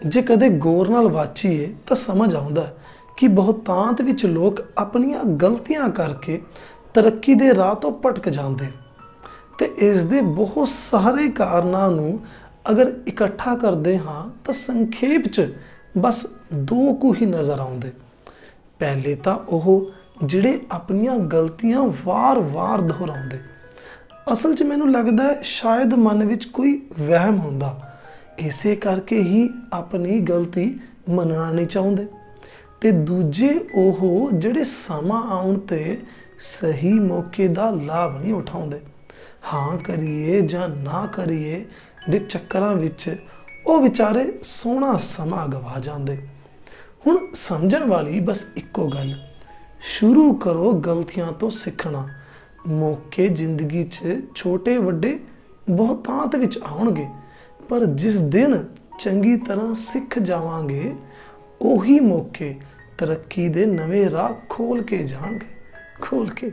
ਜੇ ਕਦੇ ਗੌਰ ਨਾਲ ਵਾਚੀਏ ਤਾਂ ਸਮਝ ਆਉਂਦਾ ਹੈ ਕਿ ਬਹੁਤਾਂਤ ਵਿੱਚ ਲੋਕ ਆਪਣੀਆਂ ਗਲਤੀਆਂ ਕਰਕੇ ਤਰੱਕੀ ਦੇ ਰਾਹ ਤੋਂ ਭਟਕ ਜਾਂਦੇ ਤੇ ਇਸ ਦੇ ਬਹੁਤ ਸਾਰੇ ਕਾਰਨਾਂ ਨੂੰ ਅਗਰ ਇਕੱਠਾ ਕਰਦੇ ਹਾਂ ਤਾਂ ਸੰਖੇਪ 'ਚ ਬਸ ਦੋ ਕੁ ਹੀ ਨਜ਼ਰ ਆਉਂਦੇ। ਪਹਿਲੇ ਤਾਂ ਉਹ ਜਿਹੜੇ ਆਪਣੀਆਂ ਗਲਤੀਆਂ ਵਾਰ-ਵਾਰ ਦੁਹਰਾਉਂਦੇ। ਅਸਲ 'ਚ ਮੈਨੂੰ ਲੱਗਦਾ ਹੈ ਸ਼ਾਇਦ ਮਨ ਵਿੱਚ ਕੋਈ ਵਹਿਮ ਹੁੰਦਾ, ਇਸੇ ਕਰਕੇ ਹੀ ਆਪਣੀ ਗਲਤੀ ਮੰਨਣਾ ਨਹੀਂ ਚਾਹੁੰਦੇ। ਤੇ ਦੂਜੇ ਉਹ ਜਿਹੜੇ ਸਮਾਂ ਆਉਣ ਤੇ ਸਹੀ ਮੌਕੇ ਦਾ ਲਾਭ ਨਹੀਂ ਉਠਾਉਂਦੇ। ਹਾਂ ਕਰੀਏ ਜਾਂ ਨਾ ਕਰੀਏ ਦੇ ਚੱਕਰਾਂ ਵਿੱਚ ਉਹ ਵਿਚਾਰੇ ਸੋਹਣਾ ਸਮਾਂ ਗਵਾ ਜਾਂਦੇ। ਹੁਣ ਸਮਝਣ ਵਾਲੀ ਬਸ ਇੱਕੋ ਗੱਲ, ਸ਼ੁਰੂ ਕਰੋ ਗਲਤੀਆਂ ਤੋਂ ਸਿੱਖਣਾ। ਮੌਕੇ ਜ਼ਿੰਦਗੀ 'ਚ ਛੋਟੇ ਵੱਡੇ ਬਹੁਤਾਂਤ ਵਿੱਚ ਆਉਣਗੇ, ਪਰ ਜਿਸ ਦਿਨ ਚੰਗੀ ਤਰ੍ਹਾਂ ਸਿੱਖ ਜਾਵਾਂਗੇ ਉਹੀ ਮੌਕੇ ਤਰੱਕੀ ਦੇ ਨਵੇਂ ਰਾਹ ਖੋਲ ਕੇ ਜਾਣਗੇ। ਸਤਿ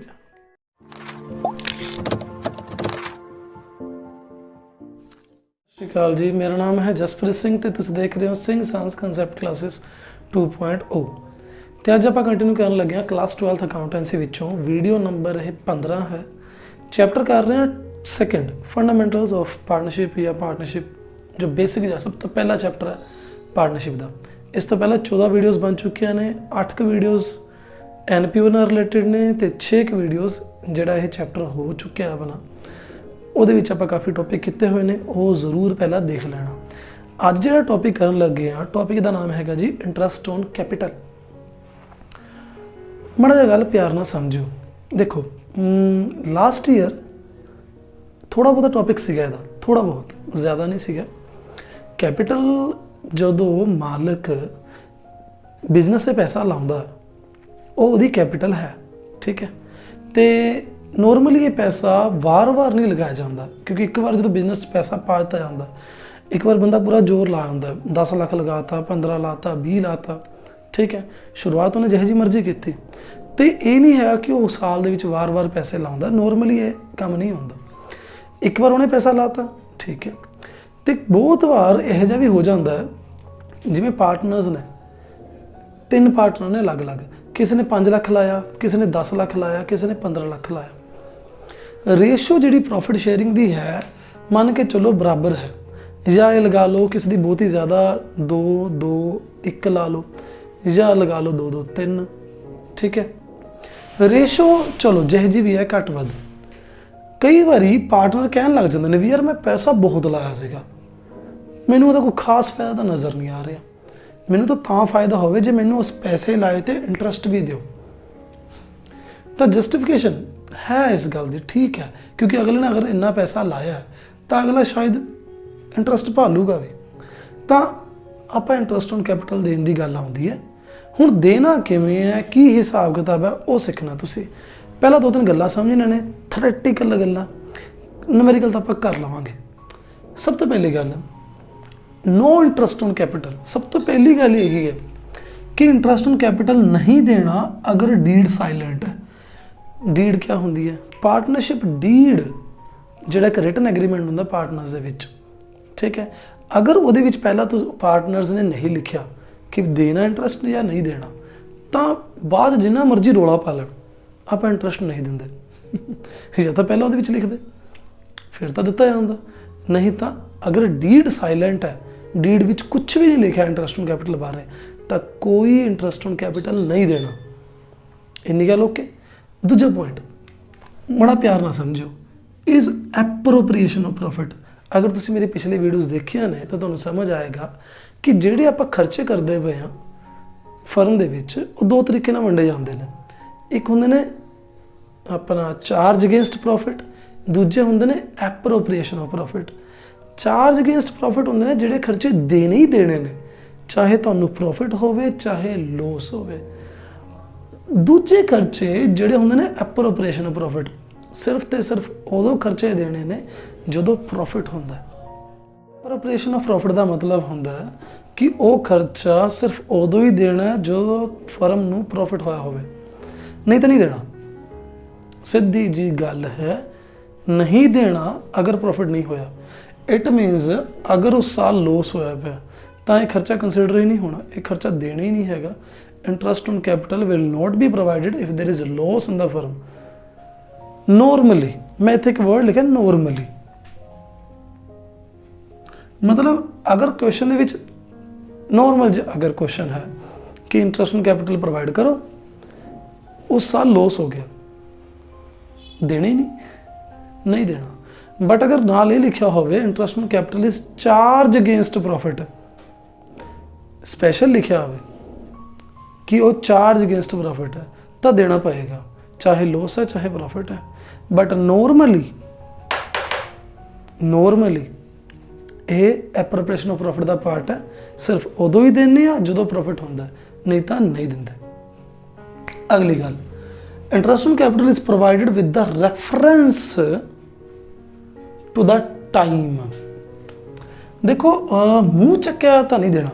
ਸ਼੍ਰੀ ਅਕਾਲ ਜੀ, ਮੇਰਾ ਨਾਮ ਹੈ ਜਸਪ੍ਰੀਤ ਸਿੰਘ ਤੇ ਤੁਸੀਂ ਦੇਖ ਰਹੇ ਹੋ ਸਿੰਘ ਸਾਇੰਸ ਕਨਸੈਪਟ ਕਲਾਸਿਸ 2.0 ਤੇ ਅੱਜ ਆਪਾਂ ਕੰਟੀਨਿਊ ਕਰਨ ਲੱਗੇ ਹਾਂ ਕਲਾਸ 12th ਅਕਾਊਂਟੈਂਸੀ ਵਿੱਚੋਂ ਵੀਡੀਓ ਨੰਬਰ ਇਹ 15 ਹੈ। ਚੈਪਟਰ ਕਰ ਰਹੇ ਹਾਂ ਸੈਕੰਡ, ਫੰਡਾਮੈਂਟਲਸ ਆਫ ਪਾਰਟਨਰਸ਼ਿਪ ਜਾਂ ਪਾਰਟਨਰਸ਼ਿਪ, ਜੋ ਬੇਸਿਕ ਜਾਂ ਸਭ ਤੋਂ ਪਹਿਲਾ ਚੈਪਟਰ ਹੈ ਪਾਰਟਨਰਸ਼ਿਪ ਦਾ। ਇਸ ਤੋਂ ਪਹਿਲਾਂ 14 ਵੀਡੀਓਜ਼ ਬਣ ਚੁੱਕੀਆਂ ਨੇ, 8 ਕੁ ਵੀਡੀਓਜ਼ NPO ਨਾਲ ਰਿਲੇਟਡ ਨੇ ਤੇ 6 ਕੁ ਵੀਡੀਓਜ਼ ਜਿਹੜਾ ਇਹ ਚੈਪਟਰ ਹੋ ਚੁੱਕਿਆ ਆਪਣਾ, ਉਹਦੇ ਵਿੱਚ ਆਪਾਂ ਕਾਫੀ ਟੌਪਿਕ ਕੀਤੇ ਹੋਏ ਨੇ, ਉਹ ਜ਼ਰੂਰ ਪਹਿਲਾਂ ਦੇਖ ਲੈਣਾ। ਅੱਜ ਜਿਹੜਾ ਟੌਪਿਕ ਕਰਨ ਲੱਗੇ ਹਾਂ, ਟੌਪਿਕ ਦਾ ਨਾਮ ਹੈਗਾ ਜੀ ਇੰਟਰਸਟ ਔਨ ਕੈਪੀਟਲ। ਮਾੜਾ ਜਿਹਾ ਗੱਲ ਪਿਆਰ ਨਾਲ ਸਮਝੋ। ਦੇਖੋ ਲਾਸਟ ਈਅਰ ਥੋੜ੍ਹਾ ਬਹੁਤਾ ਟੌਪਿਕ ਸੀਗਾ ਇਹਦਾ, ਥੋੜ੍ਹਾ ਬਹੁਤ, ਜ਼ਿਆਦਾ ਨਹੀਂ ਸੀਗਾ। ਕੈਪੀਟਲ ਜਦੋਂ ਮਾਲਕ ਬਿਜ਼ਨਸ 'ਤੇ ਪੈਸਾ ਲਾਉਂਦਾ ਉਹ ਉਹਦੀ ਕੈਪੀਟਲ ਹੈ, ਠੀਕ ਹੈ। ਤੇ ਨੋਰਮਲੀ ਇਹ ਪੈਸਾ ਵਾਰ-ਵਾਰ ਨਹੀਂ ਲਗਾਇਆ ਜਾਂਦਾ, ਕਿਉਂਕਿ ਇੱਕ ਵਾਰ ਜਦੋਂ ਬਿਜ਼ਨਸ 'ਚ ਪੈਸਾ ਪਾ ਦਿੱਤਾ ਜਾਂਦਾ, ਇੱਕ ਵਾਰ ਬੰਦਾ ਪੂਰਾ ਜ਼ੋਰ ਲਾ ਹੁੰਦਾ, 10 ਲੱਖ ਲਗਾਤਾ, 15 ਲਾਤਾ, 20 ਲਾਤਾ, ਠੀਕ ਹੈ। ਸ਼ੁਰੂਆਤ ਉਹਨੇ ਜਿਹੋ ਜਿਹੀ ਮਰਜ਼ੀ ਕੀਤੀ ਤੇ ਇਹ ਨਹੀਂ ਹੈਗਾ ਕਿ ਉਹ ਸਾਲ ਦੇ ਵਿੱਚ ਵਾਰ-ਵਾਰ ਪੈਸੇ ਲਾਉਂਦਾ। ਨੋਰਮਲੀ ਇਹ ਕੰਮ ਨਹੀਂ ਹੁੰਦਾ। ਇੱਕ ਵਾਰ ਉਹਨੇ ਪੈਸਾ ਲਾਤਾ, ਠੀਕ ਹੈ। ਤੇ ਬਹੁਤ ਵਾਰ ਇਹੋ ਜਿਹਾ ਵੀ ਹੋ ਜਾਂਦਾ ਹੈ, ਜਿਵੇਂ ਪਾਰਟਨਰਸ ਨੇ, 3 ਪਾਰਟਨਰ ਨੇ ਅਲੱਗ-ਅਲੱਗ, ਕਿਸੇ ਨੇ 5 ਲੱਖ ਲਾਇਆ, ਕਿਸੇ ਨੇ 10 ਲੱਖ ਲਾਇਆ, ਕਿਸੇ ਨੇ 15 ਲੱਖ ਲਾਇਆ। ਰੇਸ਼ੋ ਜਿਹੜੀ ਪ੍ਰੋਫਿਟ ਸ਼ੇਅਰਿੰਗ ਦੀ ਹੈ ਮੰਨ ਕੇ ਚਲੋ ਬਰਾਬਰ ਹੈ, ਜਾਂ ਇਹ ਲਗਾ ਲਓ ਕਿਸੇ ਦੀ ਬਹੁਤੀ ਜ਼ਿਆਦਾ 2-2-1 ਲਾ ਲਓ, ਜਾਂ ਲਗਾ ਲਓ 2-2-3, ਠੀਕ ਹੈ। ਰੇਸ਼ੋ ਚਲੋ ਜਿਹੋ ਜਿਹੀ ਵੀ ਹੈ ਘੱਟ ਵੱਧ। ਕਈ ਵਾਰੀ ਪਾਰਟਨਰ ਕਹਿਣ ਲੱਗ ਜਾਂਦੇ ਨੇ ਵੀ ਯਾਰ ਮੈਂ ਪੈਸਾ ਬਹੁਤ ਲਾਇਆ ਸੀਗਾ, ਮੈਨੂੰ ਉਹਦਾ ਕੋਈ ਖਾਸ ਫਾਇਦਾ ਤਾਂ ਨਜ਼ਰ ਨਹੀਂ ਆ ਰਿਹਾ, ਮੈਨੂੰ ਤਾਂ ਫਾਇਦਾ ਹੋਵੇ ਜੇ ਮੈਨੂੰ ਉਸ ਪੈਸੇ ਲਾਏ ਤੇ ਇੰਟਰਸਟ ਵੀ ਦਿਓ। ਤਾਂ ਜਸਟੀਫਿਕੇਸ਼ਨ ਹੈ ਇਸ ਗੱਲ ਦੀ, ਠੀਕ ਹੈ, ਕਿਉਂਕਿ ਅਗਲੇ ਨੇ ਅਗਰ ਇੰਨਾ ਪੈਸਾ ਲਾਇਆ ਤਾਂ ਅਗਲਾ ਸ਼ਾਇਦ ਇੰਟਰਸਟ ਭਾਲੂਗਾ ਵੀ। ਤਾਂ ਆਪਾਂ ਇੰਟਰਸਟ ਔਨ ਕੈਪੀਟਲ ਦੇਣ ਦੀ ਗੱਲ ਆਉਂਦੀ ਹੈ। ਹੁਣ ਦੇਣਾ ਕਿਵੇਂ ਹੈ, ਕੀ ਹਿਸਾਬ ਕਿਤਾਬ ਹੈ, ਉਹ ਸਿੱਖਣਾ ਤੁਸੀਂ। ਪਹਿਲਾਂ 2-3 ਗੱਲਾਂ ਸਮਝਣੀਆਂ ਨੇ, ਥਿਓਰੈਟੀਕਲ ਗੱਲਾਂ, ਨੂਮੈਰੀਕਲ ਤਾਂ ਆਪਾਂ ਕਰ ਲਵਾਂਗੇ। ਸਭ ਤੋਂ ਪਹਿਲੀ ਗੱਲ, ਨੋ ਇੰਟਰਸਟ ਔਨ ਕੈਪੀਟਲ। ਸਭ ਤੋਂ ਪਹਿਲੀ ਗੱਲ ਇਹੀ ਹੈ ਕਿ ਇੰਟਰਸਟ ਔਨ ਕੈਪੀਟਲ ਨਹੀਂ ਦੇਣਾ ਅਗਰ ਡੀਡ ਸਾਇਲੈਂਟ ਹੈ। ਡੀਡ ਕੀ ਹੁੰਦੀ ਹੈ? ਪਾਰਟਨਰਸ਼ਿਪ ਡੀਡ ਜਿਹੜਾ ਇੱਕ ਰਿਟਨ ਐਗਰੀਮੈਂਟ ਹੁੰਦਾ ਪਾਰਟਨਰਸ ਦੇ ਵਿੱਚ, ਠੀਕ ਹੈ। ਅਗਰ ਉਹਦੇ ਵਿੱਚ ਪਹਿਲਾਂ ਤੋਂ ਪਾਰਟਨਰਸ ਨੇ ਨਹੀਂ ਲਿਖਿਆ ਕਿ ਦੇਣਾ ਇੰਟਰਸਟ ਜਾਂ ਨਹੀਂ ਦੇਣਾ, ਤਾਂ ਬਾਅਦ ਜਿੰਨਾ ਮਰਜ਼ੀ ਰੌਲਾ ਪਾ ਲੈਣ ਆਪਾਂ ਇੰਟਰਸਟ ਨਹੀਂ ਦਿੰਦੇ। ਜਾਂ ਤਾਂ ਪਹਿਲਾਂ ਉਹਦੇ ਵਿੱਚ ਲਿਖਦੇ, ਫਿਰ ਤਾਂ ਦਿੱਤਾ ਜਾਂਦਾ। ਨਹੀਂ ਤਾਂ ਅਗਰ ਡੀਡ ਸਾਇਲੈਂਟ ਹੈ, ਡੀਡ ਵਿੱਚ ਕੁਝ ਵੀ ਨਹੀਂ ਲਿਖਿਆ ਇੰਟਰਸਟ ਔਨ ਕੈਪੀਟਲ ਬਾਰੇ, ਤਾਂ ਕੋਈ ਇੰਟਰਸਟ ਔਨ ਕੈਪੀਟਲ ਨਹੀਂ ਦੇਣਾ। ਇੰਨੀ ਗੱਲ ਓਕੇ। ਦੂਜਾ ਪੁਆਇੰਟ ਬੜਾ ਪਿਆਰ ਨਾਲ ਸਮਝਿਓ, ਇਜ਼ ਐਪਰੋਪਰੀਏਸ਼ਨ ਆਫ ਪ੍ਰੋਫਿਟ। ਅਗਰ ਤੁਸੀਂ ਮੇਰੀ ਪਿਛਲੀ ਵੀਡੀਓਜ਼ ਦੇਖੀਆਂ ਨੇ ਤਾਂ ਤੁਹਾਨੂੰ ਸਮਝ ਆਏਗਾ ਕਿ ਜਿਹੜੇ ਆਪਾਂ ਖਰਚੇ ਕਰਦੇ ਪਏ ਹਾਂ ਫਰਮ ਦੇ ਵਿੱਚ, ਉਹ 2 ਤਰੀਕੇ ਨਾਲ ਵੰਡੇ ਜਾਂਦੇ ਨੇ। ਇੱਕ ਹੁੰਦੇ ਨੇ ਆਪਣਾ ਚਾਰਜ ਅਗੇਂਸਟ ਪ੍ਰੋਫਿਟ, ਦੂਜੇ ਹੁੰਦੇ ਨੇ appropriation of profit. Charge against profit ਹੁੰਦੇ ਨੇ ਜਿਹੜੇ ਖਰਚੇ ਦੇਣੇ ਹੀ ਦੇਣੇ ਨੇ, ਚਾਹੇ ਤੁਹਾਨੂੰ ਪ੍ਰੋਫਿਟ ਹੋਵੇ ਚਾਹੇ ਲੋਸ ਹੋਵੇ। ਦੂਜੇ ਖਰਚੇ ਜਿਹੜੇ ਹੁੰਦੇ ਨੇ ਐਪਰੋਪਰੀਏਸ਼ਨ ਆਫ ਪ੍ਰੋਫਿਟ, ਸਿਰਫ ਤੇ ਸਿਰਫ ਉਦੋਂ ਖਰਚੇ ਦੇਣੇ ਨੇ ਜਦੋਂ ਪ੍ਰੋਫਿਟ ਹੁੰਦਾ। ਐਪਰੋਪਰੀਏਸ਼ਨ ਆਫ ਪ੍ਰੋਫਿਟ ਦਾ ਮਤਲਬ ਹੁੰਦਾ ਕਿ ਉਹ ਖਰਚਾ ਸਿਰਫ ਉਦੋਂ ਹੀ ਦੇਣਾ ਹੈ ਜਦੋਂ ਫਰਮ ਨੂੰ ਪ੍ਰੋਫਿਟ ਹੋਇਆ ਹੋਵੇ, ਨਹੀਂ ਤਾਂ ਨਹੀਂ ਦੇਣਾ। ਸਿੱਧੀ ਜੀ ਗੱਲ ਹੈ, ਨਹੀਂ ਦੇਣਾ ਅਗਰ ਪ੍ਰੋਫਿਟ ਨਹੀਂ ਹੋਇਆ। ਇਟ ਮੀਨਸ ਅਗਰ ਉਸ ਸਾਲ ਲੋਸ ਹੋਇਆ ਪਿਆ ਤਾਂ ਇਹ ਖਰਚਾ ਕੰਸੀਡਰ ਹੀ ਨਹੀਂ ਹੋਣਾ, ਇਹ ਖਰਚਾ ਦੇਣਾ ਹੀ ਨਹੀਂ ਹੈਗਾ। Interest on capital will not be provided if there is loss in the firm. Normally, मैं इत्थे एक वर्ड लिखा नॉर्मली, मतलब अगर क्वेश्चन दे विच नॉर्मल अगर क्वेश्चन है कि इंटरस्ट ऑन कैपिटल प्रोवाइड करो, उस साल लॉस हो गया, देना ही नहीं देना। बट अगर नाल ये लिखा होवे interest on capital is charge against profit, special लिखा होवे कि वो चार्ज अगेंस्ट प्रॉफिट है, तो देना पड़ेगा, चाहे लॉस है चाहे प्रॉफिट है। बट नॉर्मली ये एप्रोप्रिएशन ऑफ प्रॉफिट का पार्ट है, सिर्फ उदों ही देने आ जो प्रॉफिट होंदा है, नहीं तो नहीं देंगे। अगली गल, interest on capital is provided with the reference to the time. देखो मूँह चक्या तो नहीं देना,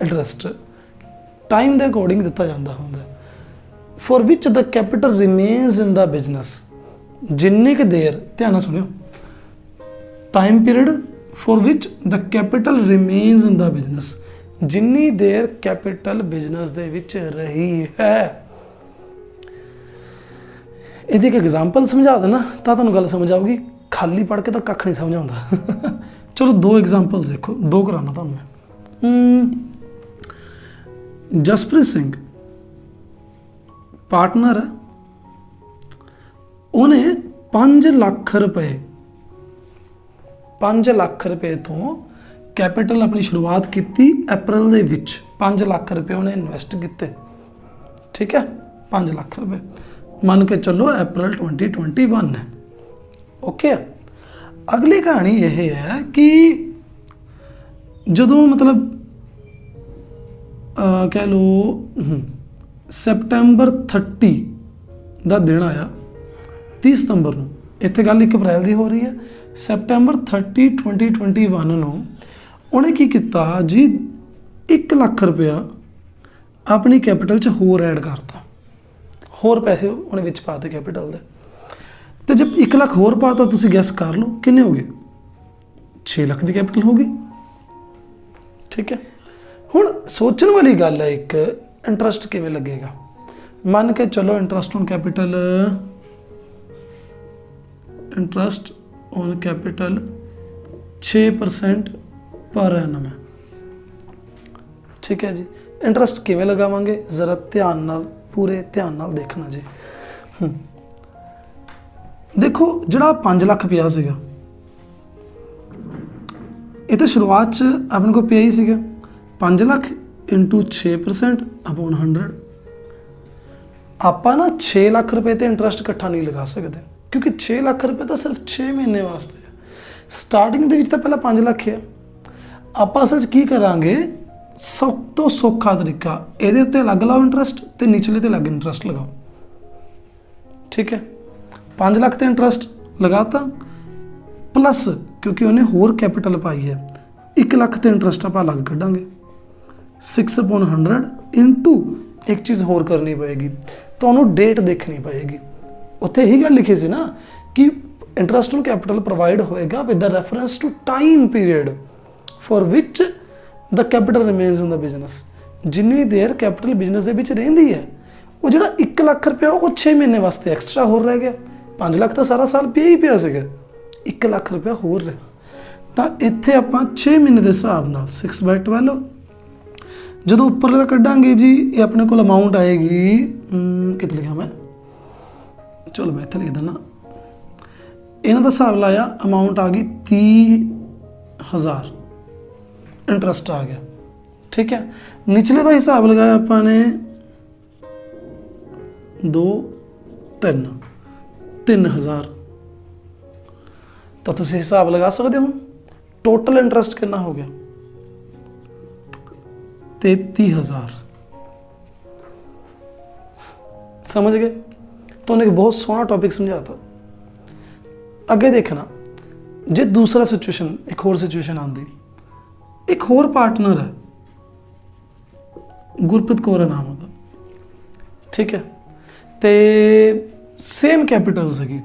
इंटरस्ट टाइम के अकॉर्डिंग दिता जाता होंदा। For which the capital remains in the business, जिन्नी क देर, ध्यान नाल सुनियो, time period for which the capital remains in the business, जिन्नी देर कैपिटल बिजनेस दे विच रही है। ਇਹਦੀ एक एग्जाम्पल समझा देना तो तुहानूं गल समझ आऊगी, खाली पढ़ के तो कख नहीं समझ आउंदा। चलो 2 एग्जाम्पल्स देखो, 2 कराना तुहानूं मैं। जसप्रीत सिंह पार्टनर है, उन्हें 5 लाख रुपए 5 लाख रुपए तो कैपिटल अपनी शुरुआत की अप्रैल दे विच 5 लाख रुपए उन्हें इन्वेस्ट किए, ठीक है, 5 लाख रुपए मान के चलो अप्रैल 2021 है, ओके। अगली कहानी यह है कि जदों मतलब कह लो सैप्टेंबर 30 का दिन आया, 30 सितंबर को, इत्थे गल 1 अप्रैल की हो रही है, सैप्टेंबर 30 2021 नूं उन्हें की किया जी 1 लाख रुपया अपनी कैपिटल च होर ऐड करता, होर पैसे उन्हें विच पाते कैपिटल दे। तो जब 1 लाख होर पाता, तुसीं गैस कर लो किन्ने हो गए, 6 लाख की कैपिटल होगी, ठीक है। हुण सोचण वाली गल है एक, इंटरस्ट किवें लगेगा। मान के चलो interest on capital, interest on capital 6% per annum है, ठीक है जी। इंटरस्ट किवें लगावांगे, जरा ध्यान नाल, पूरे ध्यान नाल देखना जी। देखो जिहड़ा 5 लाख पिया सीगा, ये तो शुरुआत च अपने को पिया ही सीगा, 5 लाख इंटू 6% अपॉन 100। आपां ना 6 लाख रुपए ते इंटरस्ट इकट्ठा नहीं लगा सकते, क्योंकि 6 लाख रुपए तो सिर्फ 6 महीने वास्ते है। स्टार्टिंग दे विच तां पहला 5 लाख है। आपां असल च की करांगे, सब तो सौखा तरीका, ਇਹਦੇ ਉੱਤੇ अलग लाओ इंटरस्ट ਤੇ ਨੀਚਲੇ ਤੇ अलग इंटरस्ट लगाओ, ठीक है। 5 लाख ਤੇ इंटरस्ट लगाता, प्लस क्योंकि उन्हें होर कैपिटल पाई है 1 लाख ਤੇ इंटरस्ट आप अलग कढ़ांगे, 6/100 इंटू एक चीज़ होर करनी पएगी, तो उन्होंने डेट देखनी पएगी। उत्थे ही गल लिखी सी ना कि इंटरस्ट ऑन कैपिटल प्रोवाइड होएगा with the reference to time period for which the capital remains in the business. जिन्नी देर कैपिटल बिजनेस के विच रहिंदी है, वो जिहड़ा 1 लाख रुपया वो 6 महीने वास्ते एक्सट्रा होर रह गया। 5 लाख तो सारा साल पिया ही पिया सीगा, 1 लाख रुपया होर रहा, तो इत्थे आपां 6 महीने के हिसाब नाल 6/12 जो उपरला कढ़ांगे जी, ये अपने को अमाउंट आएगी, कितने लिखा मैं, चलो मैं इत्थे लिख देना, इन्हां दा हिसाब लाया, अमाउंट आ गई 30,000 इंटरस्ट आ गया, ठीक है। निचले का हिसाब लगाया अपने 3,000, तो तुसीं हिसाब लगा सकते हो टोटल इंटरस्ट कितना हो गया, 33,000। समझ गए? तो उन्हें एक बहुत सोहना टॉपिक समझाता। अगे देखना, जे दूसरा सिचुएशन, एक होर सिचुएशन आती, एक होर पार्टनर है, गुरप्रीत कौर है नाम उसका, ठीक है, तो सेम कैपिटल सी,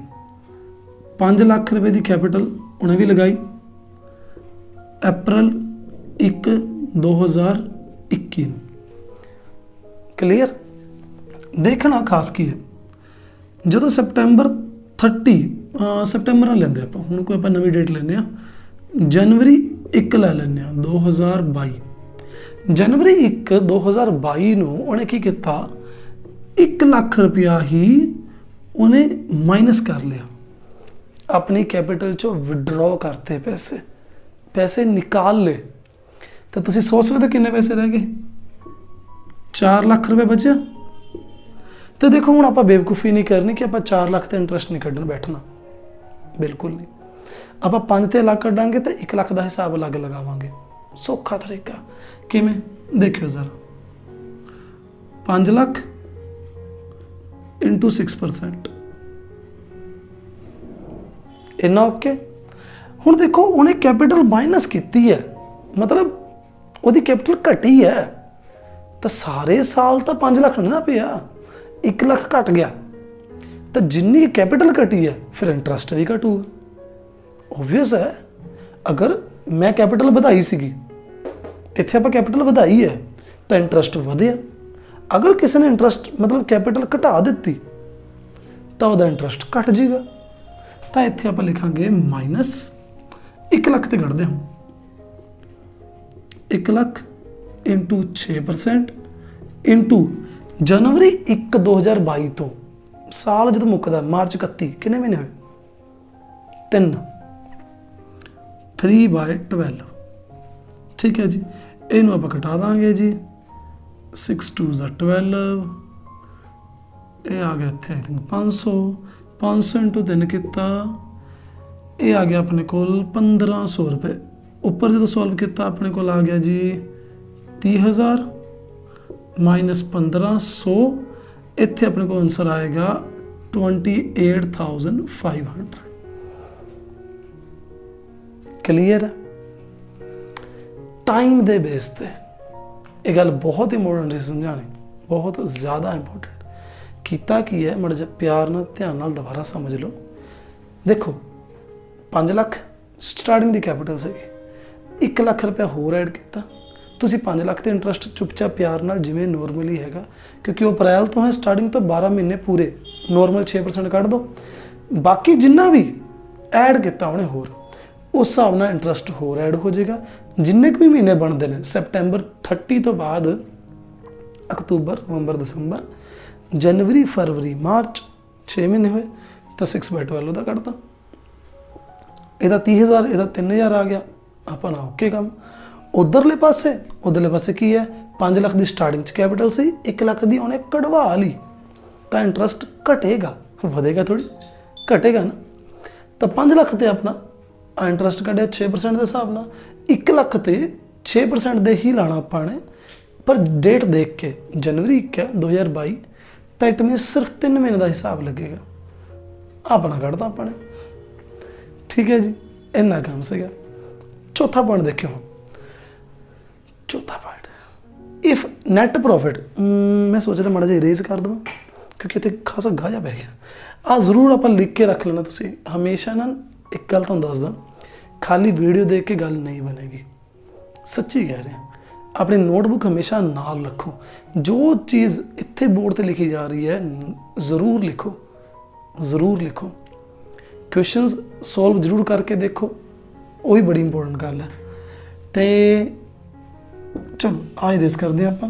5 लाख रुपए की कैपिटल उन्हें भी लगाई, अप्रैल 1 2021 ਨੂੰ। ਕਲੀਅਰ। ਦੇਖਣਾ ਖਾਸ ਕੀ ਹੈ, ਜਦੋਂ ਸੈਪਟੈਂਬਰ 30 ਸੈਪਟੈਂਬਰ ਨਾਲ ਲੈਂਦੇ ਆਪਾਂ, ਹੁਣ ਕੋਈ ਆਪਾਂ ਨਵੀਂ ਡੇਟ ਲੈਂਦੇ ਹਾਂ, ਜਨਵਰੀ 1 ਲੈ ਲੈਂਦੇ ਹਾਂ 2022। ਜਨਵਰੀ 1 2022 ਨੂੰ ਉਹਨੇ ਕੀ ਕੀਤਾ, 1 ਲੱਖ ਰੁਪਇਆ ਹੀ ਉਹਨੇ ਮਾਈਨਸ ਕਰ ਲਿਆ, ਆਪਣੀ ਕੈਪੀਟਲ ਚੋਂ ਵਿਡਰੋ ਕਰਤੇ ਪੈਸੇ ਨਿਕਾਲ ਲਏ। ਤਾਂ ਤੁਸੀਂ ਸੋਚ ਸਕਦੇ ਹੋ ਕਿੰਨੇ ਪੈਸੇ ਰਹਿ ਗਏ, 4 ਲੱਖ ਰੁਪਏ ਬਚਿਆ। ਤੇ ਦੇਖੋ ਹੁਣ ਆਪਾਂ ਬੇਵਕੂਫੀ ਨਹੀਂ ਕਰਨੀ ਕਿ ਆਪਾਂ 4 ਲੱਖ ਤੇ ਇੰਟਰਸਟ ਨਹੀਂ ਕੱਢਣ ਬੈਠਣਾ, ਬਿਲਕੁਲ ਨਹੀਂ। ਆਪਾਂ 5 ਤੇ ਲੱਖ ਕੱਢਾਂਗੇ ਤੇ 1 ਲੱਖ ਦਾ ਹਿਸਾਬ ਅਲੱਗ ਲਗਾਵਾਂਗੇ। ਸੌਖਾ ਤਰੀਕਾ ਕਿਵੇਂ, ਦੇਖਿਓ ਜ਼ਰਾ, 5 ਲੱਖ ਇੰਟੂ 6%, ਇੰਨਾ ਓਕੇ। ਹੁਣ ਦੇਖੋ ਉਹਨੇ ਕੈਪੀਟਲ ਮਾਈਨਸ ਕੀਤੀ ਹੈ, ਮਤਲਬ ਉਹਦੀ ਕੈਪੀਟਲ ਘਟੀ ਹੈ, ਤਾਂ ਸਾਰੇ ਸਾਲ ਤਾਂ 5 ਲੱਖ ਨਹੀਂ ਨਾ ਪਿਆ, 1 ਲੱਖ ਘਟ ਗਿਆ। ਤਾਂ ਜਿੰਨੀ ਕੈਪੀਟਲ ਘਟੀ ਹੈ ਫਿਰ ਇੰਟਰਸਟ ਵੀ ਘਟੂਗਾ, ਓਬਵੀਅਸ ਹੈ। ਅਗਰ ਮੈਂ ਕੈਪੀਟਲ ਵਧਾਈ ਸੀਗੀ, ਇੱਥੇ ਆਪਾਂ ਕੈਪੀਟਲ ਵਧਾਈ ਹੈ ਤਾਂ ਇੰਟਰਸਟ ਵਧਿਆ। ਅਗਰ ਕਿਸੇ ਨੇ ਇੰਟਰਸਟ ਮਤਲਬ ਕੈਪੀਟਲ ਘਟਾ ਦਿੱਤੀ ਤਾਂ ਉਹਦਾ ਇੰਟਰਸਟ ਘਟ ਜਾਏਗਾ। ਤਾਂ ਇੱਥੇ ਆਪਾਂ ਲਿਖਾਂਗੇ ਮਾਈਨਸ 1 ਲੱਖ ਤੇ ਕੱਢਦੇ ਹਾਂ, 1 ਲੱਖ ਇੰਟੂ 6% ਇੰਟੂ ਜਨਵਰੀ 1 2022 ਤੋਂ ਸਾਲ ਜਦੋਂ ਮੁੱਕਦਾ ਮਾਰਚ 31, ਕਿੰਨੇ ਮਹੀਨੇ ਹੋਏ, 3, 3/12। ਠੀਕ ਹੈ ਜੀ, ਇਹਨੂੰ ਆਪਾਂ ਘਟਾ ਦਾਂਗੇ ਜੀ, 6 2 12, ਇਹ ਆ ਗਿਆ ਇੱਥੇ ਆਈ ਥਿੰਕ 500 ਇੰਟੂ 3 ਕੀਤਾ, ਇਹ ਆ ਗਿਆ ਆਪਣੇ ਕੋਲ 1500 ਰੁਪਏ। ਉੱਪਰ ਜਦੋਂ ਸੋਲਵ ਕੀਤਾ ਆਪਣੇ ਕੋਲ ਆ ਗਿਆ ਜੀ 30,000 ਮਾਈਨਸ 1500, ਇੱਥੇ ਆਪਣੇ ਕੋਲ ਆਨਸਰ ਆਏਗਾ 28,500। ਕਲੀਅਰ ਹੈ। ਟਾਈਮ ਦੇ ਬੇਸ ਤੇ ਇਹ ਗੱਲ ਬਹੁਤ ਇੰਪੋਰਟੈਂਟ ਸੀ ਸਮਝਾਉਣੀ, ਬਹੁਤ ਜ਼ਿਆਦਾ ਇੰਪੋਰਟੈਂਟ। ਕੀਤਾ ਕੀ ਹੈ, ਮਾੜਾ ਜਿਹਾ ਪਿਆਰ ਨਾਲ ਧਿਆਨ ਨਾਲ ਦੁਬਾਰਾ ਸਮਝ ਲਓ। ਦੇਖੋ 5 ਲੱਖ ਸਟਾਰਟਿੰਗ ਦੀ ਕੈਪੀਟਲ ਸੀਗੀ, 1 ਲੱਖ ਰੁਪਇਆ ਹੋਰ ਐਡ ਕੀਤਾ, ਤੁਸੀਂ 5 ਲੱਖ ਤੇ ਇੰਟਰਸਟ ਚੁੱਪਚਾਪ ਪਿਆਰ ਨਾਲ ਜਿਵੇਂ ਨੋਰਮਲੀ ਹੈਗਾ, ਕਿਉਂਕਿ ਉਹ ਅਪ੍ਰੈਲ ਤੋਂ ਹੈ, ਸਟਾਰਟਿੰਗ ਤੋਂ 12 ਮਹੀਨੇ ਪੂਰੇ ਨੋਰਮਲ 6% ਕੱਢ ਦਿਓ, ਬਾਕੀ ਜਿੰਨਾ ਵੀ ਐਡ ਕੀਤਾ ਉਹਨੇ ਹੋਰ, ਉਸ ਹਿਸਾਬ ਨਾਲ ਇੰਟਰਸਟ ਹੋਰ ਐਡ ਹੋ ਜਾਏਗਾ। ਜਿੰਨੇ ਕੁ ਵੀ ਮਹੀਨੇ ਬਣਦੇ ਨੇ, ਸੈਪਟੈਂਬਰ 30 ਤੋਂ ਬਾਅਦ ਅਕਤੂਬਰ, ਨਵੰਬਰ, ਦਸੰਬਰ, ਜਨਵਰੀ, ਫਰਵਰੀ, ਮਾਰਚ, 6 ਮਹੀਨੇ ਹੋਏ ਤਾਂ 6/12 ਉਹਦਾ ਕੱਢਤਾ। ਇਹਦਾ 30,000, ਇਹਦਾ 3,000 ਆ ਗਿਆ, ਆਪਣਾ ਓਕੇ ਕੰਮ। ਉਧਰਲੇ ਪਾਸੇ ਕੀ ਹੈ, 5 ਲੱਖ ਦੀ ਸਟਾਰਟਿੰਗ 'ਚ ਕੈਪੀਟਲ ਸੀ, 1 ਲੱਖ ਦੀ ਉਹਨੇ ਕਢਵਾ ਲਈ, ਤਾਂ ਇੰਟਰਸਟ ਘਟੇਗਾ, ਵਧੇਗਾ ਥੋੜੀ, ਘਟੇਗਾ ਨਾ। ਤਾਂ 5 ਲੱਖ ਤੇ ਆਪਣਾ ਇੰਟਰਸਟ ਕੱਢਿਆ 6% ਦੇ ਹਿਸਾਬ ਨਾਲ, 1 ਲੱਖ ਤੇ 6% ਦੇ ਹੀ ਲਾਣਾ ਆਪਾਂ ਨੇ। ਪਰ ਡੇਟ ਦੇਖ ਕੇ ਜਨਵਰੀ 1 ਹੈ 2022, ਤਾਂ ਇਟ ਮੀਨਸ ਸਿਰਫ 3 ਮਹੀਨੇ ਦਾ ਹਿਸਾਬ ਲੱਗੇਗਾ, ਆਪਣਾ ਕੱਢਦਾ ਆਪਾਂ ਨੇ। ਠੀਕ ਹੈ ਜੀ, ਇੰਨਾ ਕੰਮ ਸੀਗਾ। ਚੌਥਾ ਪੁਆਇੰਟ ਦੇਖਿਓ, ਚੌਥਾ ਪੁਆਇੰਟ, ਇਫ ਨੈਟ ਪ੍ਰੋਫਿਟ, ਮੈਂ ਸੋਚਦਾ ਮਾੜਾ ਜਿਹਾ ਇਰੇਜ਼ ਕਰ ਦੇਵਾਂ ਕਿਉਂਕਿ ਇੱਥੇ ਖਾਸਾ ਗਾਜਾ ਪੈ ਗਿਆ। ਆਹ ਜ਼ਰੂਰ ਆਪਾਂ ਲਿਖ ਕੇ ਰੱਖ ਲੈਣਾ ਤੁਸੀਂ ਹਮੇਸ਼ਾ ਨਾ। ਇੱਕ ਗੱਲ ਤੁਹਾਨੂੰ ਦੱਸਦਾ, ਖਾਲੀ ਵੀਡੀਓ ਦੇਖ ਕੇ ਗੱਲ ਨਹੀਂ ਬਣੇਗੀ, ਸੱਚੀ ਕਹਿ ਰਿਹਾ। ਆਪਣੀ ਨੋਟਬੁੱਕ ਹਮੇਸ਼ਾ ਨਾਲ ਰੱਖੋ, ਜੋ ਚੀਜ਼ ਇੱਥੇ ਬੋਰਡ ਤੇ ਲਿਖੀ ਜਾ ਰਹੀ ਹੈ ਜ਼ਰੂਰ ਲਿਖੋ, ਜ਼ਰੂਰ ਲਿਖੋ। ਕੁਐਸਚਨਸ ਸੋਲਵ ਜ਼ਰੂਰ ਕਰਕੇ ਦੇਖੋ, ਉਹ ਵੀ ਬੜੀ ਇੰਪੋਰਟੈਂਟ ਗੱਲ ਹੈ। ਤੇ ਚਲੋ ਆਹ ਇਰੇਜ਼ ਕਰਦੇ ਹਾਂ ਆਪਾਂ।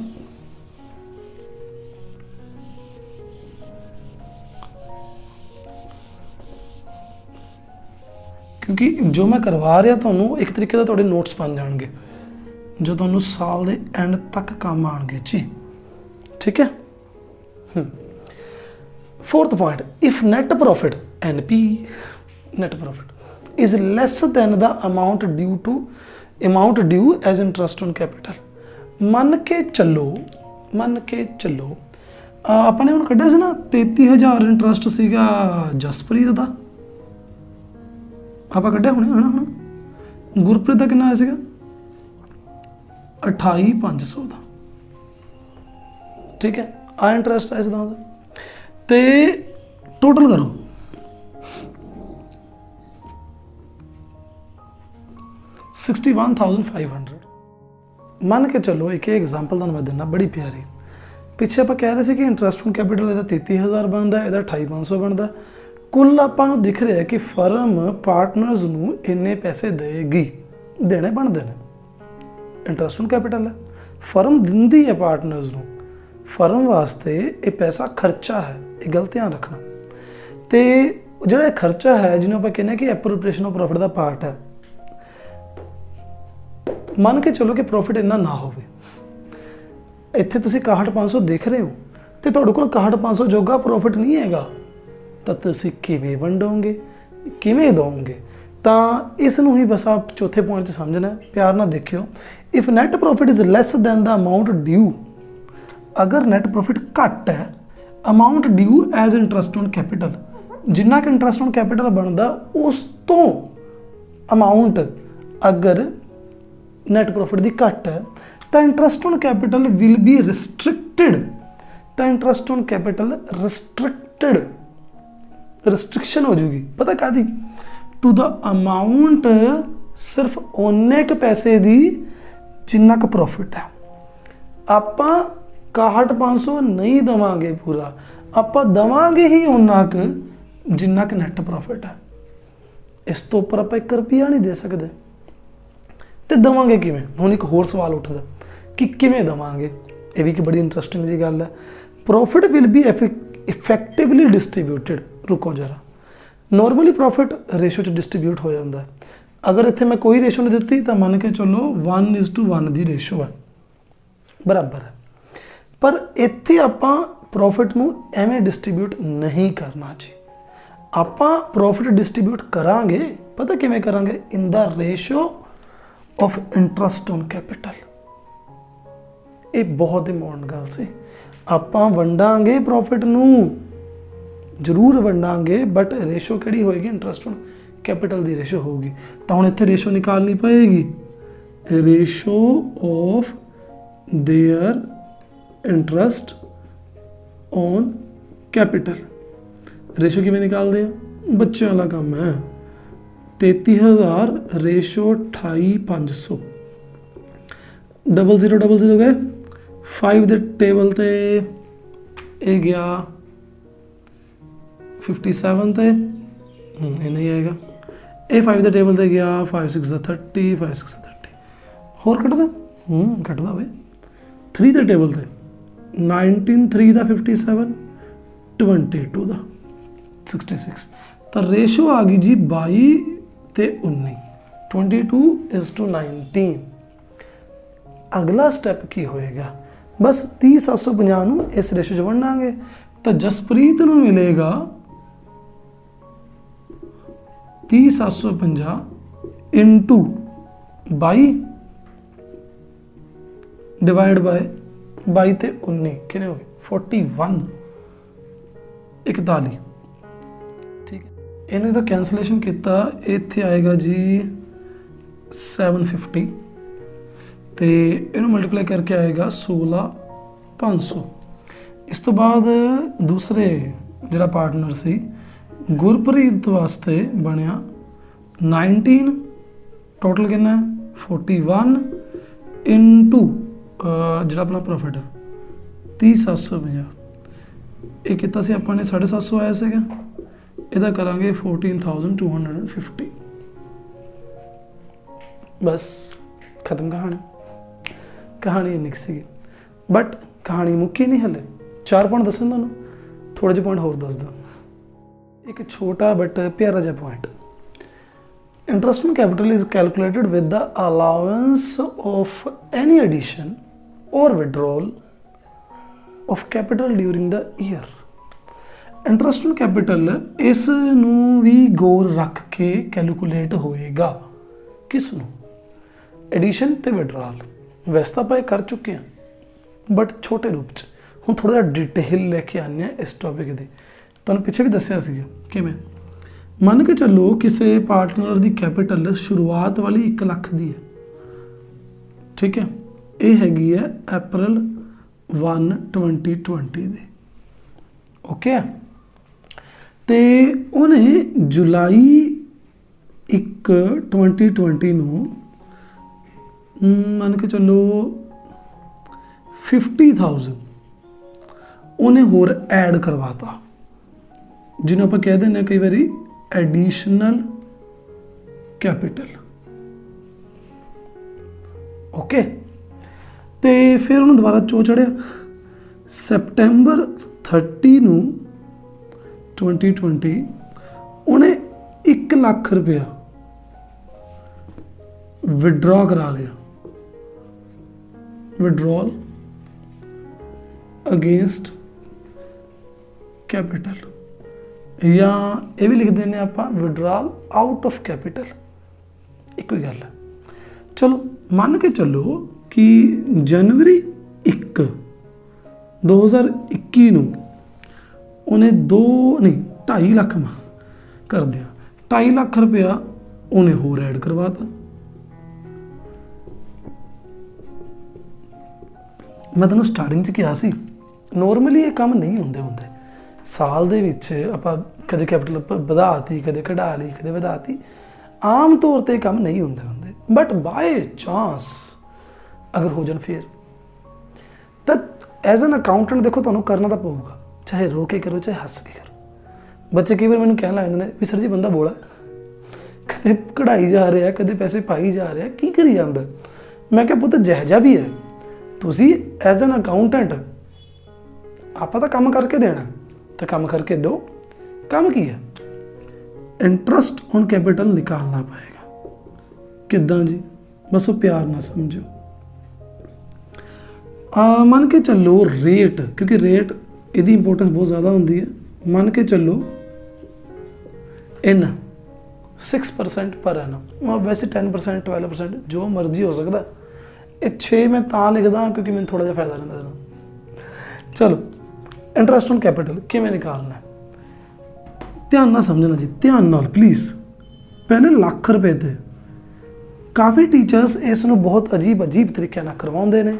ਕਿਉਂਕਿ ਜੋ ਮੈਂ ਕਰਵਾ ਰਿਹਾ ਤੁਹਾਨੂੰ ਇੱਕ ਤਰੀਕੇ ਦਾ ਤੁਹਾਡੇ ਨੋਟਸ ਬਣ ਜਾਣਗੇ, ਜੋ ਤੁਹਾਨੂੰ ਸਾਲ ਦੇ ਐਂਡ ਤੱਕ ਕੰਮ ਆਉਣਗੇ ਜੀ। ਠੀਕ ਹੈ। 4th point, if net profit NP net profit is less than the amount due as interest on capital, ਮੰਨ ਕੇ ਚੱਲੋ ਆਪਾਂ ਨੇ ਹੁਣ ਕੱਢਿਆ ਸੀ ਨਾ 33,000 ਇੰਟਰਸਟ ਸੀਗਾ ਜਸਪ੍ਰੀਤ ਦਾ, ਆਪਾਂ ਕੱਢਿਆ ਹੁਣ ਗੁਰਪ੍ਰੀਤ ਦਾ ਕਿੰਨਾ ਆਇਆ ਸੀਗਾ 28,500 ਦਾ। ਠੀਕ ਹੈ, ਆ ਇੰਟਰਸਟ ਆਇਆ ਸੀ ਦਾ ਤੇ ਟੋਟਲ ਕਰੋ 61,500। ਮੰਨ ਕੇ ਚੱਲੋ ਇੱਕ ਐਗਜ਼ਾਮਪਲ ਤੁਹਾਨੂੰ ਮੈਂ ਦਿੰਦਾ ਬੜੀ ਪਿਆਰੀ। ਪਿੱਛੇ ਆਪਾਂ ਕਹਿ ਰਹੇ ਸੀ ਕਿ ਇੰਟਰਸਟ ਔਨ ਕੈਪੀਟਲ ਇਹਦਾ 33,000 ਬਣਦਾ, ਇਹਦਾ 28,500 ਬਣਦਾ। ਕੁੱਲ ਆਪਾਂ ਨੂੰ ਦਿਖ ਰਿਹਾ ਕਿ ਫਰਮ ਪਾਰਟਨਰਸ ਨੂੰ ਇੰਨੇ ਪੈਸੇ ਦੇਗੀ, ਦੇਣੇ ਬਣਦੇ ਨੇ। ਇੰਟਰਸਟ ਔਨ ਕੈਪੀਟਲ ਹੈ, ਫਰਮ ਦਿੰਦੀ ਹੈ ਪਾਰਟਨਰਸ ਨੂੰ, ਫਰਮ ਵਾਸਤੇ ਇਹ ਪੈਸਾ ਖਰਚਾ ਹੈ, ਇਹ ਗੱਲ ਧਿਆਨ ਰੱਖਣਾ। ਤੇ ਜਿਹੜਾ ਖਰਚਾ ਹੈ ਜਿਹਨੂੰ ਆਪਾਂ ਕਹਿੰਦੇ ਕਿ ਐਪਰੋਪ੍ਰੀਏਸ਼ਨ ਆਫ ਪ੍ਰੋਫਿਟ ਦਾ ਪਾਰਟ ਹੈ, ਮੰਨ ਕੇ ਚਲੋ ਕਿ ਪ੍ਰੋਫਿਟ ਇੰਨਾ ਨਾ ਹੋਵੇ। ਇੱਥੇ ਤੁਸੀਂ 61,500 ਦੇਖ ਰਹੇ ਹੋ ਤੇ ਤੁਹਾਡੇ ਕੋਲ 61,500 ਜੋਗਾ ਪ੍ਰੋਫਿਟ ਨਹੀਂ ਹੈਗਾ, ਤਾਂ ਤੁਸੀਂ ਕਿਵੇਂ ਵੰਡੋਗੇ, ਕਿਵੇਂ ਦੋਗੇ? ਤਾਂ ਇਸ ਨੂੰ ਹੀ ਬਸ ਆਪ ਚੌਥੇ ਪੁਆਇੰਟ 'ਚ ਸਮਝਣਾ, ਪਿਆਰ ਨਾਲ ਦੇਖਿਓ। If net profit is less than the amount due, ਅਗਰ ਨੈਟ ਪ੍ਰੋਫਿਟ ਘੱਟ ਹੈ amount due as interest on capital, ਜਿੰਨਾ ਕਿ ਇੰਟਰਸਟ ਔਨ ਕੈਪੀਟਲ ਬਣਦਾ ਉਸ ਤੋਂ ਅਮਾਊਂਟ ਅਗਰ ਨੈਟ ਪ੍ਰੋਫਿਟ ਦੀ ਘੱਟ ਹੈ ਤਾਂ interest on capital will be restricted, ਤਾਂ interest on capital restricted, restriction ਹੋ ਜੂਗੀ। ਪਤਾ ਕਾਹਦੀ? ਟੂ ਦਾ ਅਮਾਊਂਟ, ਸਿਰਫ ਓਨੇ ਕੁ ਪੈਸੇ ਦੀ ਜਿੰਨਾ ਕੁ ਪ੍ਰੋਫਿਟ ਹੈ। ਆਪਾਂ 61,500 ਨਹੀਂ ਦੇਵਾਂਗੇ ਪੂਰਾ, ਆਪਾਂ ਦੇਵਾਂਗੇ ਹੀ ਓਨਾ ਕੁ ਜਿੰਨਾ ਕੁ ਨੈਟ ਪ੍ਰੋਫਿਟ ਹੈ। ਇਸ ਤੋਂ ਉੱਪਰ ਆਪਾਂ 1 ਰੁਪਿਆ ਨਹੀਂ ਦੇ ਸਕਦੇ। ਤੇ ਦੇਵਾਂਗੇ ਕਿਵੇਂ? ਹੁਣ ਇੱਕ ਹੋਰ ਸਵਾਲ ਉੱਠਦਾ ਕਿ ਕਿਵੇਂ ਦੇਵਾਂਗੇ। ਇਹ ਵੀ ਇੱਕ ਬੜੀ ਇੰਟਰਸਟਿੰਗ ਜੀ ਗੱਲ ਹੈ। Profit will be effectively distributed. ਰੁਕੋ ਜਰਾ, ਨੋਰਮਲੀ ਪ੍ਰੋਫਿਟ ਰੇਸ਼ੋ 'ਚ ਡਿਸਟਰੀਬਿਊਟ ਹੋ ਜਾਂਦਾ। ਅਗਰ ਇੱਥੇ ਮੈਂ ਕੋਈ ਰੇਸ਼ੋ ਨਹੀਂ ਦਿੱਤੀ ਤਾਂ ਮੰਨ ਕੇ ਚੱਲੋ 1:1 ਦੀ ਰੇਸ਼ੋ ਹੈ, ਬਰਾਬਰ ਹੈ। ਪਰ ਇੱਥੇ ਆਪਾਂ ਪ੍ਰੋਫਿਟ ਨੂੰ ਐਵੇਂ ਡਿਸਟਰੀਬਿਊਟ ਨਹੀਂ ਕਰਨਾ ਜੀ। ਆਪਾਂ ਪ੍ਰੋਫਿਟ ਡਿਸਟਰੀਬਿਊਟ ਕਰਾਂਗੇ, ਪਤਾ ਕਿਵੇਂ ਕਰਾਂਗੇ? In the ratio of interest on capital. ਇਹ ਬਹੁਤ ਇੰਪੋਰਟੈਂਟ ਗੱਲ ਸੀ। ਆਪਾਂ ਵੰਡਾਂਗੇ ਪ੍ਰੋਫਿਟ ਨੂੰ, ਜ਼ਰੂਰ ਵੰਡਾਂਗੇ, ਬਟ ਰੇਸ਼ੋ ਕਿਹੜੀ ਹੋਏਗੀ? ਇੰਟਰਸਟ ਔਨ ਕੈਪੀਟਲ ਦੀ ਰੇਸ਼ੋ ਹੋਊਗੀ। ਤਾਂ ਹੁਣ ਇੱਥੇ ਰੇਸ਼ੋ ਨਿਕਾਲਣੀ ਪਏਗੀ, ratio of their interest on capital. Ratio किमें निकालते हैं? बच्चों वाला काम है। 33,000 रेशो 28,500, 0000 गए 5 ਦੇ ਟੇਬਲ ਤੇ ਇਹ ਗਿਆ 57 ਤੇ ਇਹ ਨਹੀਂ ਆਏਗਾ। ਇਹ 5 ਦੇ ਟੇਬਲ ਤੇ ਗਿਆ 5 6 ਦਾ 30, 5 6 ਦਾ 30 ਹੋਰ ਕੱਟਦਾ ਕੱਟਦਾ ਵੇ। 3 ਦੇ ਟੇਬਲ ਤੇ 19 3 ਦਾ 57, 22 ਦਾ 66। ਤਾਂ ਰੇਸ਼ੋ ਆ ਗਈ ਜੀ 22 ਤੇ 19, 22:19। ਅਗਲਾ ਸਟੈਪ ਕੀ ਹੋਏਗਾ? ਬਸ 30,750 ਨੂੰ ਇਸ ਰੇਸ਼ੋ 'ਚ ਵੰਡਾਂਗੇ ਤਾਂ ਜਸਪ੍ਰੀਤ ਨੂੰ ਮਿਲੇਗਾ 30,750 ਇੰਟੂ 22 डिवाइड बाय 22 ਤੇ 19 ਕਿੰਨੇ ਹੋ ਗਏ? 41, 41। ਠੀਕ ਹੈ, ਇਹਨੂੰ ਤਾਂ ਕੈਂਸਲੇਸ਼ਨ ਕੀਤਾ, ਇੱਥੇ ਆਏਗਾ ਜੀ 750 ਤੇ ਇਹਨੂੰ ਮਲਟੀਪਲਾਈ ਕਰਕੇ ਆਏਗਾ 16,500। ਇਸ ਤੋਂ ਬਾਅਦ ਦੂਸਰੇ ਜਿਹੜਾ ਪਾਰਟਨਰ ਸੀ ਗੁਰਪ੍ਰੀਤ ਵਾਸਤੇ ਬਣਿਆ 19, ਟੋਟਲ ਕਿੰਨਾ ਹੈ? 41 ਇੰਟੂ ਜਿਹੜਾ ਆਪਣਾ ਪ੍ਰੋਫਿਟ ਹੈ 30,750। ਇਹ ਕੀਤਾ ਸੀ ਆਪਾਂ ਨੇ 750 ਆਇਆ ਸੀਗਾ, ਇਹਦਾ ਕਰਾਂਗੇ 14,250। ਬਸ ਖਤਮ ਕਹਾਣੀ ਇੰਨੀ ਸੀਗੀ। ਬਟ ਕਹਾਣੀ ਮੁੱਕੀ ਨਹੀਂ ਹਲੇ। 4 ਪੁਆਇੰਟ ਦੱਸਣ ਤੁਹਾਨੂੰ, ਥੋੜ੍ਹੇ ਜਿਹੇ ਪੁਆਇੰਟ ਹੋਰ ਦੱਸਦਾ। ਇੱਕ ਛੋਟਾ ਬਟ ਪਿਆਰਾ ਜਿਹਾ point. Interest on capital is calculated with the allowance of any addition or withdrawal of capital during the year. Interest on capital ਇਸ ਨੂੰ ਵੀ ਗੌਰ ਰੱਖ ਕੇ ਕੈਲਕੂਲੇਟ ਹੋਏਗਾ। ਕਿਸ ਨੂੰ? ਐਡੀਸ਼ਨ ਤੇ ਵਿਡਰਾਲ। ਵੈਸੇ ਤਾਂ ਆਪਾਂ ਇਹ ਕਰ ਚੁੱਕੇ ਹਾਂ ਬਟ ਛੋਟੇ ਰੂਪ 'ਚ। ਹੁਣ ਥੋੜ੍ਹਾ ਜਿਹਾ ਡਿਟੇਲ ਲੈ ਕੇ ਆਉਂਦੇ ਹਾਂ ਇਸ ਟੌਪਿਕ ਦੀ। ਤੁਹਾਨੂੰ ਪਿੱਛੇ ਵੀ ਦੱਸਿਆ ਸੀਗਾ ਕਿਵੇਂ। ਮੰਨ ਕੇ ਚੱਲੋ ਕਿਸੇ ਪਾਰਟਨਰ ਦੀ ਕੈਪੀਟਲ ਸ਼ੁਰੂਆਤ ਵਾਲੀ 1 ਲੱਖ ਦੀ ਹੈ, ਠੀਕ ਹੈ। ਇਹ ਹੈਗੀ ਹੈ April 1, 2020 ਦੀ, ਓਕੇ। ਤੇ ਉਹਨੇ ਜੁਲਾਈ 1, 2020 ਨੂੰ मान के चलो 50,000 उन्हें होर ऐड करवाता, जिन्हों आप कह दें कई बार एडिशनल कैपिटल। ओके, तो फिर उन्होंने दोबारा चो चढ़िया सैप्टेंबर 30 नूं 2020 उन्हें 1 लाख रुपया विड्रॉ करा लिया, विड्रॉल अगेंस्ट कैपिटल, या ये भी लिख देने आप विड्रॉल आउट ऑफ कैपिटल, एक ही गल है। चलो मान के चलो कि जनवरी 1 2021 नूं उन्हें 2.5 लाख कर दिया, 2.5 लाख रुपया उन्हें होर ऐड करवाता। मैं तेन स्टार्टिंग च कहा सी नॉर्मली ये काम नहीं होंगे होंगे, साल दे विच आपां कदे कैपिटल वधाती, कदे घटा ली, कदे वधाती, आम तौर पर काम नहीं होंगे होंगे, बट बाय चांस अगर हो जाए फिर तो एज एन अकाउंटेंट देखो तुहानूं करना तो पऊगा, चाहे रो के करो चाहे हस के करो। बच्चे कई बार मैनूं कहण लग जांदे ने भी सर जी बंदा बोला कदे कढ़ाई जा रहा, कदे पैसे पाई जा रहा, की करी जांदा। मैं क्या पुत्त जहजा भी है, तुसी एज एन अकाउंटेंट आपां तां काम करके देना, तो काम करके दो। काम की है, इंटरस्ट ऑन कैपिटल निकालना पड़ेगा। किदां जी, बस वो प्यार ना समझो। मान के चलो रेट, क्योंकि रेट इसकी इंपोर्टेंस बहुत ज़्यादा होती है। मान के चलो इन 6% पर एनम, वैसे 10% 12% जो मर्जी हो सकता। ये 6 मैं तां लिखदा क्योंकि मैंने थोड़ा जिहा फायदा रहिंदा। चलो इंटरस्ट ऑन कैपिटल किवें निकालना है, ध्यान ना समझना जी, ध्यान नाल प्लीज़। पहले लाख रुपए थे, काफ़ी टीचर्स इसनूं बहुत अजीब तरीके नाल करवाउंदे ने।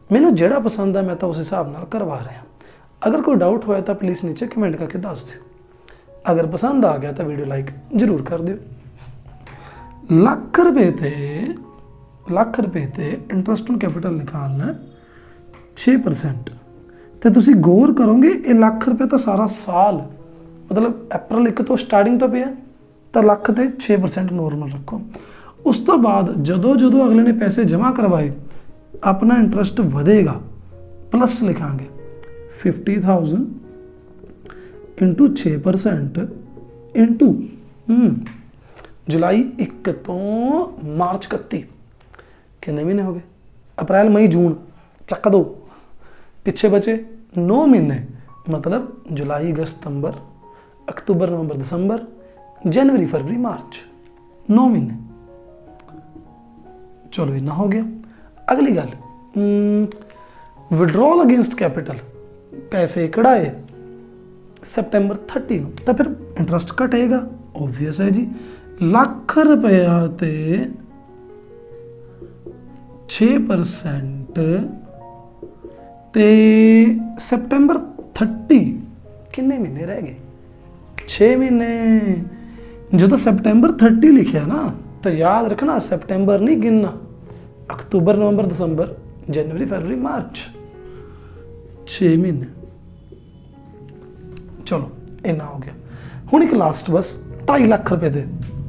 मैनूं जिहड़ा पसंद है मैं तो उस हिसाब नाल करवा रहा। अगर कोई डाउट होया तो प्लीज़ नीचे कमेंट करके दस दिओ। अगर पसंद आ गया तो वीडियो लाइक जरूर कर दिओ। लाख रुपए थे इंटरस्ट ऑन कैपिटल निकालना 6%। तो तुसी गौर करोगे ये लाख रुपये तो सारा साल, मतलब अप्रैल 1 तो स्टार्टिंग तो पे, तो लाख ते 6% नॉर्मल रखो। उस तो बाद जदों जदों अगले ने पैसे जमा करवाए अपना इंटरस्ट वधेगा, प्लस लिखांगे 50,000 इंटू 6% इंटू जुलाई 1 तो मार्च 31, कितने महीने हो गए? अप्रैल मई जून चक दो, पिछे बचे 9 महीने, मतलब जुलाई अगस्त सितंबर अक्तूबर नवंबर दिसंबर जनवरी फरवरी मार्च, 9 महीने। चलो इतना हो गया। अगली गल, विड्रॉल अगेंस्ट कैपिटल, पैसे कढ़ाए सितंबर 30 तो फिर इंटरस्ट घटेगा, ऑब्वियस है जी। लाख रुपया ते 6% ते सितंबर 30 किन्ने महीने रह गए? 6 महीने। जो तो सितंबर 30 लिखा ना तो याद रखना सितंबर नहीं गिनना, अक्तूबर नवंबर दिसंबर जनवरी फरवरी मार्च, 6 महीने। चलो इन्ना हो गया। हुण एक लास्ट बस 2.5 लाख रुपए थे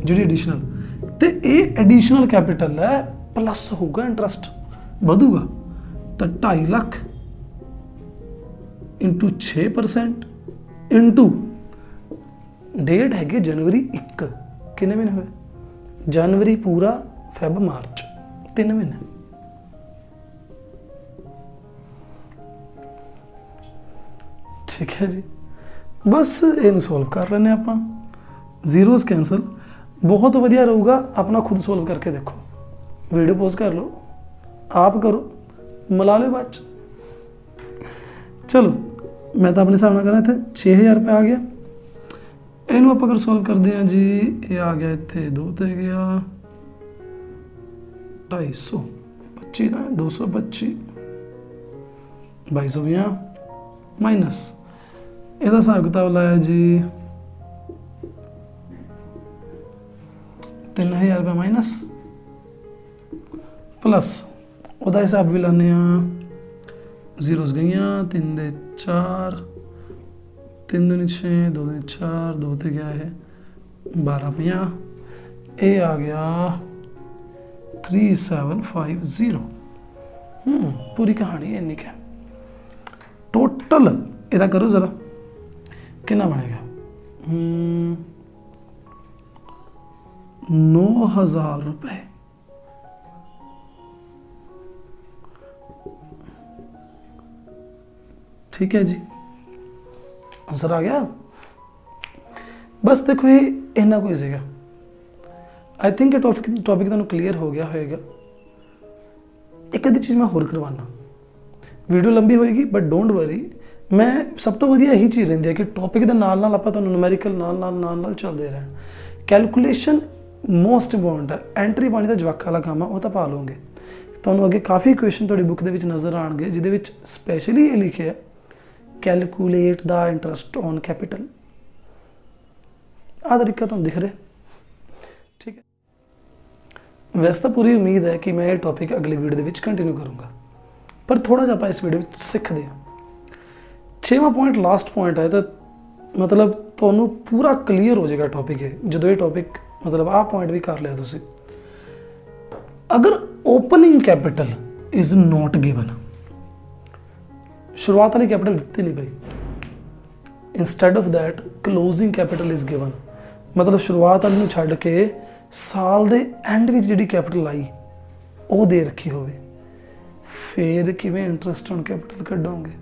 जी एडिशनल, तो ये एडिशनल कैपिटल है, प्लस होगा इंटरस्ट बढ़ूगा, तो 2.5 लाख इंटू 6% इंटू डेट है जनवरी 1, कितने महीने हुए? जनवरी पूरा, फेब मार्च, 3 महीने। ठीक है जी, बस इन सॉल्व कर लेने आप। जीरोस कैंसल, बहुत वधिया रहूगा। अपना खुद सॉल्व करके देखो, वीडियो पॉज कर लो, आप करो, मिला लो बाद। चलो मैं तो अपने हिसाब से करना थे। 6,000 रुपये आ गया। इनू आप अगर सॉल्व करते हैं जी, ये आ गया इतने 2 ते गया 250, 25 ना 225, 2250 माइनस ਇਹਦਾ ਹਿਸਾਬ ਕਿਤਾਬ ਲਾਇਆ जी 3,000 रुपये माइनस प्लस ਉਹਦਾ ਹਿਸਾਬ ਵੀ ਲਾਉਂਦੇ ਹਾਂ। ਜ਼ੀਰੋਜ਼ ਗਈਆਂ 3 ਦੇ 4 3 दूनी 6 2 दूनी 4 2 ਤੇ ਗਿਆ ਇਹ 12 50 ਇਹ ਆ ਗਿਆ 3750। पूरी कहानी इन्नी क्या टोटल इधर करो जरा कितना बनेगा 9,000 रुपए। ठीक है जी, आंसर आ गया। बस देखो ये इन्ना कोई सीगा। आई थिंक टॉपिक तुहानू क्लीयर हो गया होएगा। एक अद्धी चीज़ मैं होर करवाना, वीडियो लंबी होएगी बट डोंट वरी। मैं सब तो वधिया यही चीज़ रहिंदी है कि टॉपिक दे नाल नाल आपां तुहानू न्यूमेरिकल नाल चलदे रहन। कैलकुलेशन मोस्ट इंपोर्टेंट है। एंट्री पानी का जवाक वाला काम है, वो तो पा लोगे। तुहानू अगे काफ़ी क्वेश्चन तुहाडी बुक दे विच नज़र आउणगे जिहदे विच स्पैशली ये लिखे है calculate the interest on capital. आ तरीका तुहानू दिख रहा है, ठीक है। वैसे तो पूरी उम्मीद है कि मैं ये टॉपिक अगली वीडियो के कंटिन्यू करूँगा, पर थोड़ा जहा इस वीडियो सीखते हैं। 6वां पॉइंट लास्ट पॉइंट है, तो मतलब तुहानू पूरा क्लीयर हो जाएगा टॉपिक है जो ये टॉपिक मतलब आ पॉइंट भी कर लिया तुसी। अगर opening capital is not given, शुरुआत वाली कैपिटल दिती नहीं भाई, instead of that closing capital is given, मतलब शुरुआत वाली छड्ड के साल दे एंड विच जिहड़ी कैपिटल आई वो दे रखी होवे, फिर किवें इंटरस्ट ऑन कैपिटल कढोगे।